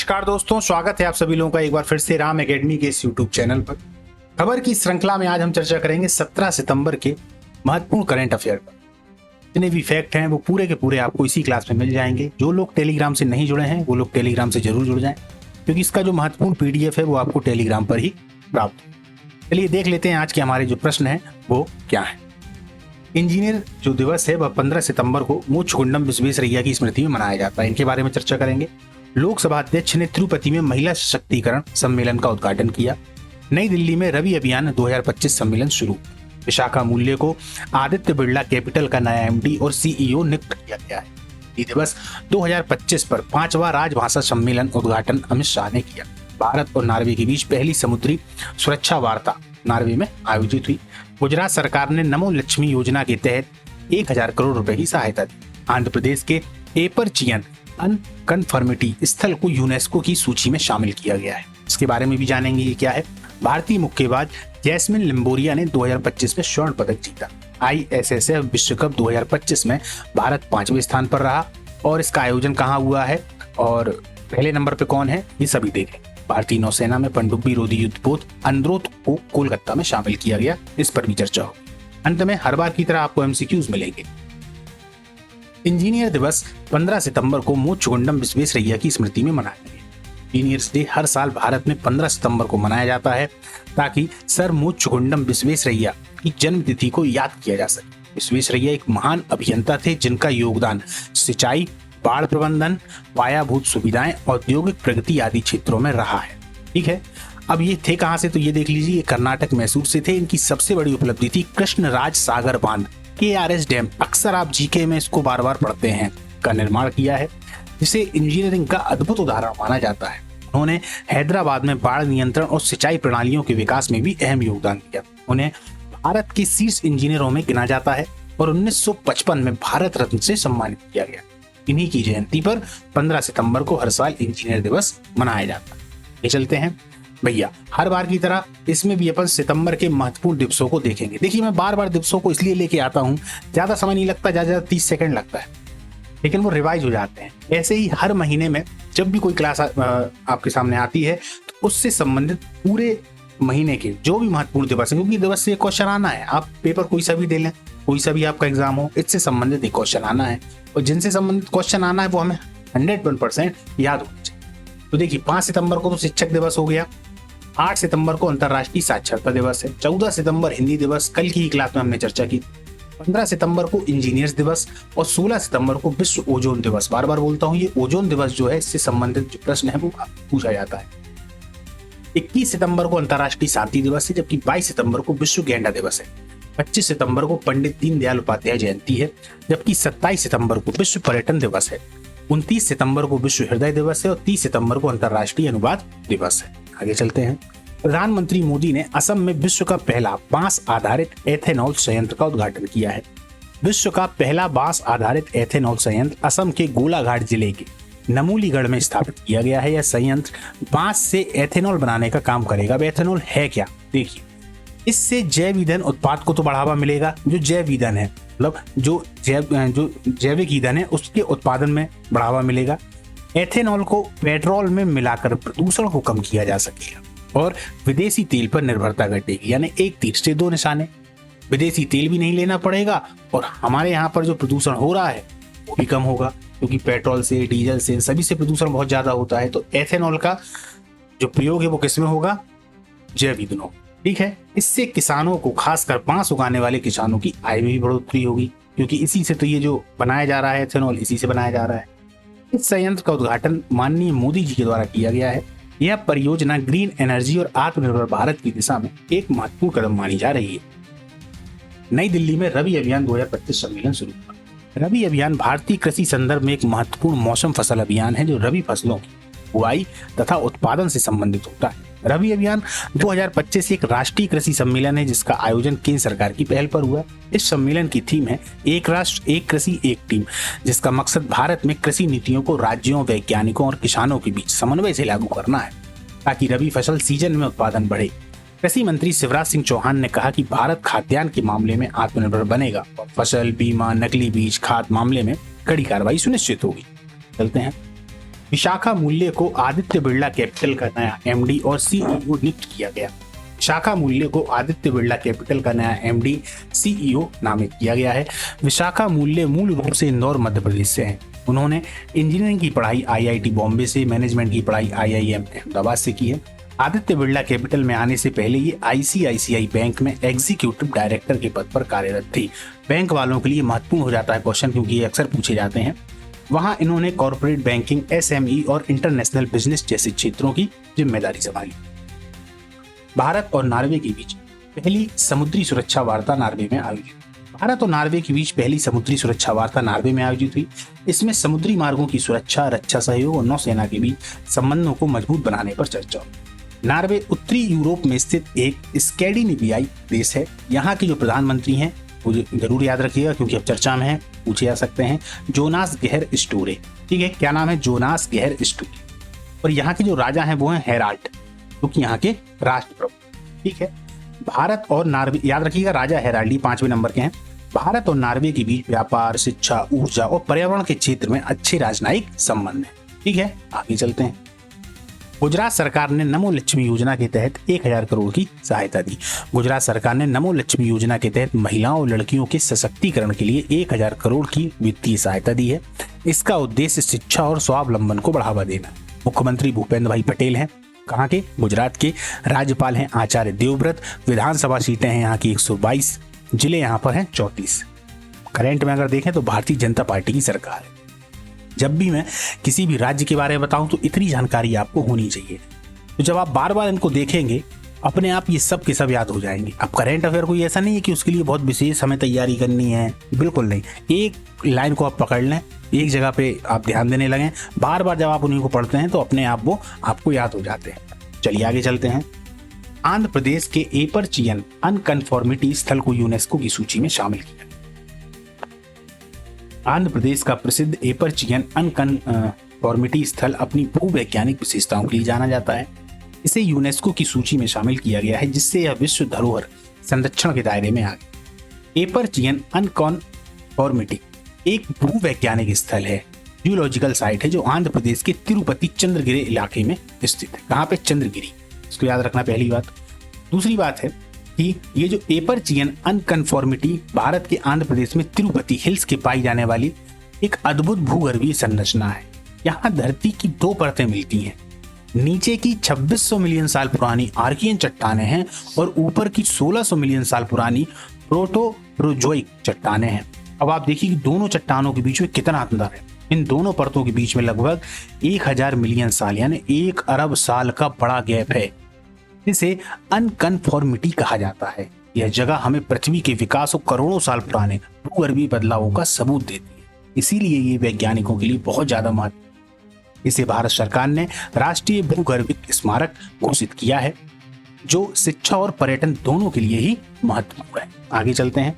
नमस्कार दोस्तों, स्वागत है आप सभी लोगों का एक बार फिर से राम एकेडमी के इस यूट्यूब चैनल पर। खबर की श्रृंखला में आज हम चर्चा करेंगे 17 सितंबर के महत्वपूर्ण करंट अफेयर पर। जितने भी फैक्ट हैं वो पूरे के पूरे आपको इसी क्लास में मिल जाएंगे। जो लोग टेलीग्राम से नहीं जुड़े हैं वो लोग टेलीग्राम से जरूर जुड़ जाएं, क्योंकि इसका जो महत्वपूर्ण पीडीएफ है वो आपको टेलीग्राम पर ही प्राप्त हो। चलिए देख लेते हैं आज के हमारे जो प्रश्न है वो क्या है। इंजीनियर जो दिवस है वह 15 सितंबर को मोक्षगुंडम विश्वेश्वरैया की स्मृति में मनाया जाता है। इनके बारे में चर्चा करेंगे। लोकसभा अध्यक्ष ने तिरुपति में महिला सशक्तिकरण सम्मेलन का उद्घाटन किया। नई दिल्ली में रवि अभियान 2025 सम्मेलन शुरू। विशाखा मूल्य को आदित्य बिरला कैपिटल का नया एमडी और सीईओ नियुक्त किया गया है। ये दिवस 2025 पर 5वां राजभाषा सम्मेलन उद्घाटन अमित शाह ने किया। भारत और नॉर्वे के बीच पहली समुद्री सुरक्षा वार्ता नॉर्वे में आयोजित हुई। गुजरात सरकार ने नमो लक्ष्मी योजना के तहत 1000 करोड़ रुपए की सहायता दी। आंध्र प्रदेश के एपरचियन अनकन्फर्मिटी स्थल को यूनेस्को की सूची में शामिल किया गया है। इसके बारे में भी जानेंगे ये क्या है। भारतीय मुक्केबाज जैस्मिन लिम्बोरिया ने 2025 में स्वर्ण पदक जीता। ISSF विश्व कप 2025 में भारत 5वें स्थान पर रहा। और इसका आयोजन कहाँ हुआ है और पहले नंबर पे कौन है ये सभी देखें। भारतीय नौसेना में पनडुब्बी रोधी युद्धपोत अंद्रोथ को कोलकाता में शामिल किया गया, इस पर भी चर्चा हो। अंत में हर बार की तरह आपको MCQs मिलेंगे। इंजीनियर दिवस 15 सितंबर को मोक्षगुंडम विश्वेश्वरैया की स्मृति में मनाया गया। इंजीनियर्स डे हर साल भारत में 15 सितंबर को मनाया जाता है ताकि सर मोक्षगुंडम विश्वेश्वरैया की जन्म तिथि को याद किया जा सके। विश्वेश्वरैया एक महान अभियंता थे जिनका योगदान सिंचाई, बाढ़ प्रबंधन, पायाभूत सुविधाएं, औद्योगिक प्रगति आदि क्षेत्रों में रहा है। ठीक है, अब ये थे कहां से, तो ये देख लीजिए, ये कर्नाटक मैसूर से थे। इनकी सबसे बड़ी उपलब्धि थी कृष्णराज सागर बांध KRS डैम, अक्सर आप जीके में इसको बार बार पढ़ते हैं, का निर्माण किया है, जिसे इंजीनियरिंग का अद्भुत उदाहरण माना जाता है। उन्होंने हैदराबाद में बाढ़ नियंत्रण और सिंचाई प्रणालियों के विकास में भी अहम योगदान दिया। उन्हें भारत के शीर्ष इंजीनियरों में गिना जाता है और 1955 में भारत रत्न से सम्मानित किया गया। इन्हीं की जयंती पर 15 सितंबर को हर साल इंजीनियर दिवस मनाया जाता है। ये चलते हैं भैया, हर बार की तरह इसमें भी अपन सितंबर के महत्वपूर्ण दिवसों को देखेंगे। देखिए, मैं बार बार दिवसों को इसलिए लेके आता हूँ, ज्यादा समय नहीं लगता, ज्यादा 30 सेकंड लगता है, लेकिन वो रिवाइज हो जाते हैं। ऐसे ही हर महीने में जब भी कोई क्लास आपके सामने आती है तो उससे संबंधित पूरे महीने के जो भी महत्वपूर्ण दिवस है, क्योंकि दिवस से क्वेश्चन आना है, आप पेपर कोई सा भी दे लें, कोई सा भी आपका एग्जाम हो, इससे संबंधित एक क्वेश्चन आना है और जिनसे संबंधित क्वेश्चन आना है वो हमें 101% याद होना चाहिए। तो देखिए, 5 सितंबर को तो शिक्षक दिवस हो गया, 8 सितंबर को अंतर्राष्ट्रीय साक्षरता दिवस है, 14 सितंबर हिंदी दिवस, कल की ही क्लास में हमने चर्चा की, 15 सितंबर को इंजीनियर्स दिवस और 16 सितंबर को विश्व ओजोन दिवस। बार बार बोलता हूँ, ये ओजोन दिवस जो है, इससे संबंधित जो प्रश्न है वो पूछा जाता है। 21 सितंबर को अंतर्राष्ट्रीय शांति दिवस है, जबकि 22 सितंबर को विश्व गेंडा दिवस है। 25 सितंबर को पंडित दीनदयाल उपाध्याय जयंती है, जबकि 27 सितंबर को विश्व पर्यटन दिवस है। 29 सितंबर को विश्व हृदय दिवस है और 30 सितंबर को अंतर्राष्ट्रीय अनुवाद दिवस है। आगे चलते हैं। प्रधानमंत्री मोदी ने असम में विश्व का पहला बांस आधारित एथेनॉल संयंत्र का उद्घाटन किया है। विश्व का पहला बांस आधारित एथेनॉल संयंत्र असम के गोलाघाट जिले के नमूलीगढ़ में स्थापित किया गया है। यह संयंत्र बांस से एथेनॉल बनाने का काम करेगा। अब एथेनॉल है क्या, देखिए, इससे जैव ईंधन उत्पाद को तो बढ़ावा मिलेगा। जो जैव ईंधन है, मतलब जो जैविक ईंधन है, उसके उत्पादन में बढ़ावा मिलेगा। एथेनॉल को पेट्रोल में मिलाकर प्रदूषण को कम किया जा सकेगा और विदेशी तेल पर निर्भरता घटेगी। यानी एक तीर से दो निशाने, विदेशी तेल भी नहीं लेना पड़ेगा और हमारे यहाँ पर जो प्रदूषण हो रहा है वो भी कम होगा, क्योंकि पेट्रोल से, डीजल से, सभी से प्रदूषण बहुत ज्यादा होता है। तो एथेनॉल का जो प्रयोग है वो किसमें होगा, जैव ईंधनों। ठीक है, इससे किसानों को, खासकर बांस उगाने वाले किसानों की आय में भी बढ़ोतरी होगी, क्योंकि इसी से तो ये जो बनाया जा रहा है एथेनॉल, इसी से बनाया जा रहा है। इस संयंत्र का उद्घाटन माननीय मोदी जी के द्वारा किया गया है। यह परियोजना ग्रीन एनर्जी और आत्मनिर्भर भारत की दिशा में एक महत्वपूर्ण कदम मानी जा रही है। नई दिल्ली में रबी अभियान 2025 सम्मेलन शुरू हुआ। रबी अभियान भारतीय कृषि संदर्भ में एक महत्वपूर्ण मौसम फसल अभियान है जो रबी फसलों की बुआई तथा उत्पादन से संबंधित होता है। रबी अभियान 2025 एक राष्ट्रीय कृषि सम्मेलन है जिसका आयोजन केंद्र सरकार की पहल पर हुआ। इस सम्मेलन की थीम है एक राष्ट्र एक कृषि एक टीम, जिसका मकसद भारत में कृषि नीतियों को राज्यों, वैज्ञानिकों और किसानों के बीच समन्वय से लागू करना है ताकि रबी फसल सीजन में उत्पादन बढ़े। कृषि मंत्री शिवराज सिंह चौहान ने कहा कि भारत खाद्यान्न के मामले में आत्मनिर्भर बनेगा और फसल बीमा, नकली बीज, खाद मामले में कड़ी कार्रवाई सुनिश्चित होगी। चलते हैं। विशाखा मूल्य को आदित्य बिरला कैपिटल का नया एमडी और सीईओ नियुक्त किया गया। विशाखा मूल्य को आदित्य बिरला कैपिटल का नया एमडी सीईओ नामित किया गया है। विशाखा मूल्य मूल रूप से इंदौर मध्य प्रदेश से हैं। उन्होंने इंजीनियरिंग की पढ़ाई आईआईटी बॉम्बे से, मैनेजमेंट की पढ़ाई आईआईएम अहमदाबाद से की है। आदित्य बिरला कैपिटल में आने से पहले ये आईसीआईसीआई बैंक में एग्जीक्यूटिव डायरेक्टर के पद पर कार्यरत थी। बैंक वालों के लिए महत्वपूर्ण हो जाता है क्वेश्चन, क्योंकि ये अक्सर पूछे जाते हैं। वहां इन्होंने कॉर्पोरेट बैंकिंग, एसएमई और इंटरनेशनल बिजनेस जैसे क्षेत्रों की जिम्मेदारी संभाली। भारत और नॉर्वे के बीच पहली समुद्री सुरक्षा वार्ता नॉर्वे में आयोजित। भारत और नॉर्वे के बीच पहली समुद्री सुरक्षा वार्ता नॉर्वे में आयोजित हुई। इसमें समुद्री मार्गों की सुरक्षा, रक्षा सहयोग और नौसेना के बीच संबंधों को मजबूत बनाने पर चर्चा हुई। नॉर्वे उत्तरी यूरोप में स्थित एक स्कैंडिनेवियाई देश है। यहाँ के जो प्रधानमंत्री हैं वो जरूर याद रखिएगा, क्योंकि अब चर्चा में है, पूछे जा सकते हैं। जोनास गेहर स्टोरे, ठीक है, क्या नाम है? Jonas Gahr Store. और यहाँ के जो राजा हैं वो हैं हेराल्ड, जो कि यहाँ के राष्ट्रप्रभु, ठीक है। भारत और नॉर्वे, याद रखिएगा, राजा हेराल्डी 5वें नंबर के हैं। भारत और नॉर्वे के बीच व्यापार, शिक्षा, ऊर्जा और पर्यावरण के क्षेत्र में अच्छे राजनयिक संबंध हैं, ठीक है। आगे चलते हैं। गुजरात सरकार ने नमो लक्ष्मी योजना के तहत 1000 करोड़ की सहायता दी। गुजरात सरकार ने नमो लक्ष्मी योजना के तहत महिलाओं और लड़कियों के सशक्तिकरण के लिए 1000 करोड़ की वित्तीय सहायता दी है। इसका उद्देश्य शिक्षा और स्वावलंबन को बढ़ावा देना। मुख्यमंत्री भूपेंद्र भाई पटेल हैं, कहाँ के? गुजरात के। राज्यपाल हैं आचार्य देवव्रत। विधानसभा सीटें हैं यहाँ की 122, जिले यहाँ पर हैं 34। करंट में अगर देखें तो भारतीय जनता पार्टी की सरकार है। जब भी मैं किसी भी राज्य के बारे में बताऊं तो इतनी जानकारी आपको होनी चाहिए। तो जब आप बार बार इनको देखेंगे, अपने आप ये सब के सब याद हो जाएंगे। अब करंट अफेयर कोई ऐसा नहीं है कि उसके लिए बहुत विशेष हमें तैयारी करनी है, बिल्कुल नहीं। एक लाइन को आप पकड़ लें, एक जगह पे आप ध्यान देने लगें, बार बार जब आप उन्हीं को पढ़ते हैं तो अपने आप वो आपको याद हो जाते हैं। चलिए आगे चलते हैं। आंध्र प्रदेश के एपर्चियन अनकन्फॉर्मिटी स्थल को यूनेस्को की सूची में शामिल किया। आंध्र प्रदेश का प्रसिद्ध एपर्चियन अनकन्फॉर्मिटी स्थल अपनी भूवैज्ञानिक विशेषताओं के लिए जाना जाता है। इसे यूनेस्को की सूची में शामिल किया गया है, जिससे यह विश्व धरोहर संरक्षण के दायरे में आ गया। एपर्चियन अनकन्फॉर्मिटी एक भूवैज्ञानिक स्थल है, जियोलॉजिकल साइट है, जो आंध्र प्रदेश के तिरुपति चंद्रगिरी इलाके में स्थित है। कहाँ पे? चंद्रगिरी, इसको याद रखना पहली बात। दूसरी बात है कि ये जो एपर्चियन अनकन्फॉर्मिटी भारत के आंध्र प्रदेश में तिरुपति हिल्स के पाई जाने वाली एक अद्भुत भूगर्भीय संरचना है। यहाँ धरती की 2 परतें मिलती हैं। नीचे की 2600 मिलियन साल पुरानी आर्कियन चट्टानें हैं और ऊपर की 1600 मिलियन साल पुरानी प्रोटोप्रोजोइक चट्टानें हैं। अब आप देखिए कि दोनों चट्टानों के बीच में कितना अंतर है। इन दोनों परतों के बीच में लगभग 1000 मिलियन साल यानी 1 अरब साल का बड़ा गैप है। इसे अनकन्फॉर्मिटी कहा जाता है। यह जगह हमें पृथ्वी के विकास और करोड़ों साल पुराने भूगर्भीय बदलावों का सबूत देती है। इसीलिए ये वैज्ञानिकों के लिए बहुत ज्यादा महत्व। इसे भारत सरकार ने राष्ट्रीय भूगर्भिक स्मारक घोषित किया है, जो शिक्षा और पर्यटन दोनों के लिए ही महत्वपूर्ण है। आगे चलते हैं।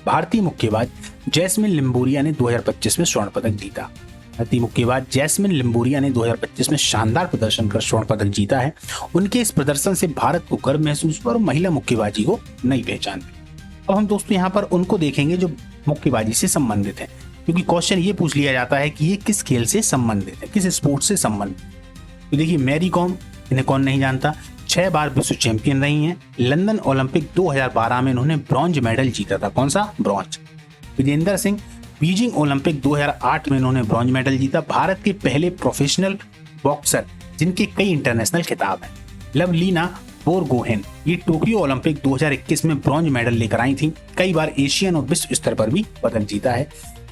भारतीय मुक्केबाज जैस्मिन लिम्बोरिया ने 2025 में स्वर्ण पदक जीता। भारतीय मुक्केबाज जैस्मिन लिम्बोरिया ने 2025 में शानदार प्रदर्शन कर स्वर्ण पदक जीता है। उनके इस प्रदर्शन से भारत को गर्व महसूस हुआ और महिला मुक्केबाजी को नई पहचान मिली। अब हम दोस्तों यहाँ पर उनको देखेंगे जो मुक्केबाजी से संबंधित है, क्योंकि क्वेश्चन ये पूछ लिया जाता है कि ये किस खेल से संबंधित है, किस स्पोर्ट से संबंधित। तो देखिए, मैरी कॉम, इन्हें कौन नहीं जानता, 6 बार विश्व चैंपियन रही हैं। लंदन ओलंपिक 2012 में इन्होंने ब्रॉन्ज मेडल जीता था। कौन सा? Bronze. Vijender Singh, Beijing Olympic 2008 में इन्होंने ब्रॉन्ज मेडल जीता। भारत के पहले प्रोफेशनल बॉक्सर जिनके कई इंटरनेशनल खिताब हैं। लवलीना बोरगोहेन, ये टोक्यो ओलंपिक 2021 में ब्रॉन्ज मेडल लेकर आई थी। कई बार एशियन और विश्व स्तर पर भी पदक जीता है।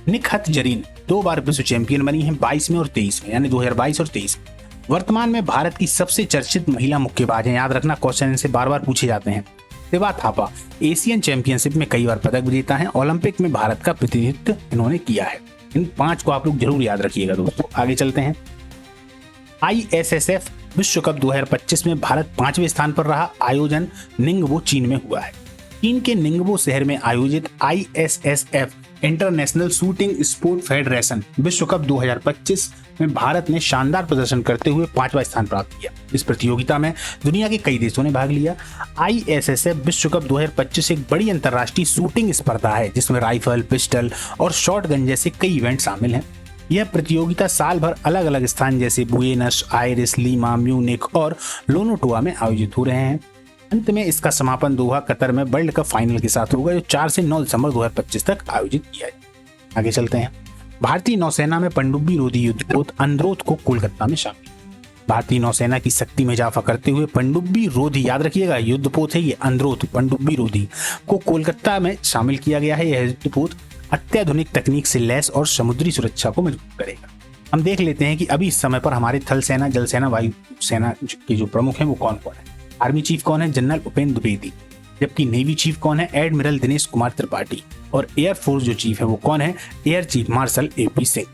निखत जरीन 2 बार विश्व चैंपियन बनी है, 22 में और 23 में, यानी 2022 और 23 में। वर्तमान में भारत की सबसे चर्चित महिला मुक्केबाज हैं। याद रखना, क्वेश्चन इनसे बार बार पूछे जाते हैं। शिवा थापा एशियन चैंपियनशिप में कई बार पदक विजेता हैं। ओलंपिक में भारत का प्रतिनिधित्व इन्होंने किया है। इन 5 को आप लोग जरूर याद रखिएगा दोस्तों। आगे चलते हैं। ISSF विश्व कप 2025 में भारत 5वें स्थान पर रहा। आयोजन निंगबो, चीन में हुआ है। चीन के निंगबो शहर में आयोजित ISSF international shooting sport federation विश्व कप 2025 में भारत ने शानदार प्रदर्शन करते हुए 5वां स्थान प्राप्त किया। इस प्रतियोगिता में दुनिया के कई देशों ने भाग लिया। ISSF विश्व कप 2025 एक बड़ी अंतर्राष्ट्रीय शूटिंग स्पर्धा है, जिसमें राइफल, पिस्टल और शॉटगन जैसे कई इवेंट शामिल हैं। यह प्रतियोगिता साल भर अलग अलग स्थान जैसे बुएनस आयरिस, लीमा, म्यूनिख और लोनोटोआ में आयोजित हो रहे हैं। अंत में इसका समापन दोहा कतर में वर्ल्ड कप फाइनल के साथ होगा, जो 4 से 9 दिसंबर 2025 तक आयोजित किया जाएगा। आगे चलते हैं। भारतीय नौसेना में पनडुब्बी रोधी युद्धपोत अंद्रोथ को कोलकाता में शामिल। भारतीय नौसेना की शक्ति में इजाफा करते हुए पनडुब्बी रोधी, याद रखिएगा युद्धपोत है ये अंद्रोथ पनडुब्बी रोधी, को कोलकाता में शामिल किया गया है। यह युद्धपोत अत्याधुनिक तकनीक से लैस और समुद्री सुरक्षा को मजबूत करेगा। हम देख लेते हैं कि अभी इस समय पर हमारे थल सेना, जल सेना, वायु सेना के जो प्रमुख हैं वो कौन कौन है। आर्मी चीफ कौन है? जनरल उपेंद्र द्विवेदी। जबकि नेवी चीफ कौन है? एडमिरल दिनेश कुमार त्रिपाठी। और एयर फोर्स जो चीफ है वो कौन है? Air chief marshal AP Singh.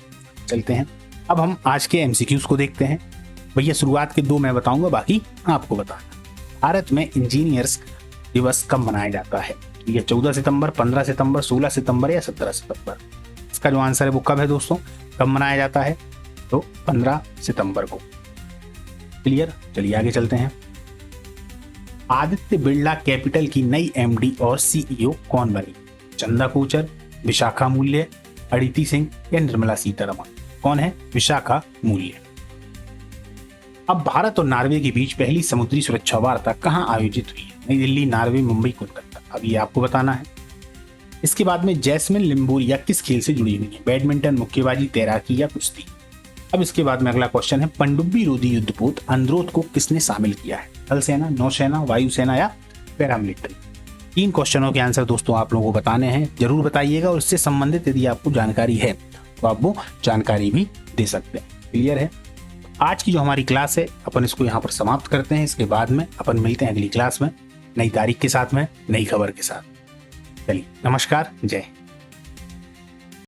चलते हैं अब हम आज के MCQs को देखते हैं। भैया शुरुआत के 2 मैं बताऊंगा, बाकी आपको बताना। भारत में इंजीनियर्स दिवस कब मनाया जाता है? यह 14 सितंबर, 15 सितंबर, 16 सितंबर या 17 सितंबर? इसका जो आंसर है वो कब है दोस्तों, कब मनाया जाता है? तो 15 सितंबर को। क्लियर? चलिए आगे चलते हैं। आदित्य बिरला कैपिटल की नई MD और CEO कौन बनी? चंदा कोचर, विशाखा मूल्य, अदिति सिंह या निर्मला सीतारमण? कौन है? विशाखा मूल्य। अब भारत और नार्वे के बीच पहली समुद्री सुरक्षा वार्ता कहां आयोजित हुई है? नई दिल्ली, नार्वे, मुंबई, कोलकाता? अब ये आपको बताना है। इसके बाद में जैस्मिन लिम्बोरिया किस खेल से जुड़ी हुई है? बैडमिंटन, मुक्केबाजी, तैराकी या कुश्ती? अब इसके बाद में अगला क्वेश्चन है, पनडुब्बी रोधी युद्धपोत अंद्रोथ को किसने शामिल किया है? थल सेना, नौसेना, वायुसेना या पैरामिलिट्री? 3 क्वेश्चनों के आंसर दोस्तों आप लोगों को बताने हैं, जरूर बताइएगा। और इससे संबंधित यदि आपको जानकारी है तो आप वो जानकारी भी दे सकते हैं। क्लियर है? आज की जो हमारी क्लास है अपन इसको यहाँ पर समाप्त करते हैं। इसके बाद में अपन मिलते हैं अगली क्लास में नई तारीख के साथ में, नई खबर के साथ। चलिए नमस्कार, जय हिंद।